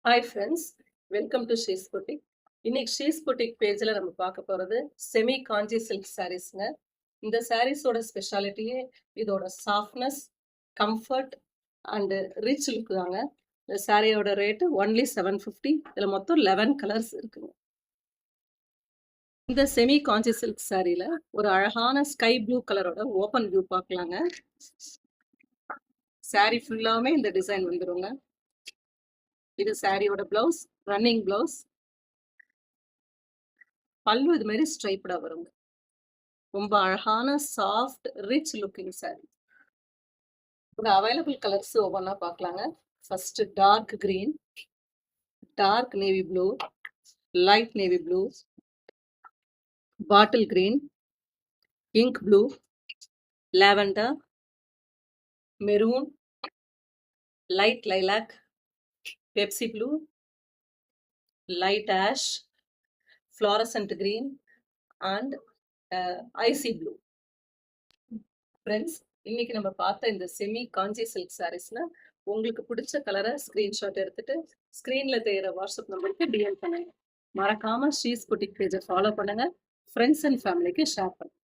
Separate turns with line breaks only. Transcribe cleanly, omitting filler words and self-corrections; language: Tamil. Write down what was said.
Hi friends, welcome to she's boutique. இன்னைக்கு ஷீஸ் பொட்டிக் பேஜில் நம்ம பார்க்க போகிறது செமி காஞ்சி சில்க் சாரீஸ்ங்க. இந்த சாரீஸோட ஸ்பெஷாலிட்டியே இதோட softness, comfort and rich look தாங்க. இந்த சாரியோட ரேட்டு ஒன்லி 750. இதில் மொத்தம் 11 கலர்ஸ் இருக்குங்க. இந்த செமி காஞ்சி சில்க் சாரியில் ஒரு அழகான ஸ்கை ப்ளூ கலரோட ஓப்பன் வியூ பார்க்கலாங்க. சாரி ஃபுல்லாமே இந்த டிசைன் வந்துருங்க. இது சாரியோட பிளவுஸ், ரன்னிங் பிளவுஸ். பல்லு இது மாதிரி ஸ்ட்ரைப்டா வருங்க. ரொம்ப அழகான சாஃப்ட் ரிச் லுக்கிங் சாரி. இந்த அவைலபிள் கலர்ஸ் ஒவ்வொன்றா பார்க்கலாங்க. First dark green, dark navy blue, light navy blue, bottle green, ink blue, lavender, maroon, light lilac, Pepsi blue, light ash, fluorescent green and icy blue. Friends, இன்னைக்கு நம்ம பார்த்த இந்த செமி காஞ்சி சில்க் சாரீஸ்ல உங்களுக்கு பிடிச்ச கலரை ஸ்கிரீன்ஷாட் எடுத்துட்டு ஸ்கிரீன்ல தெரியுற வாட்ஸ்அப் நம்பருக்கு டிஎம் பண்ணுங்க. மறக்காம ஷீஸ் பொட்டிக் பேஜை ஃபாலோ பண்ணுங்க. ஃப்ரெண்ட்ஸ் அண்ட் ஃபேமிலிக்கு ஷேர் பண்ணுங்க.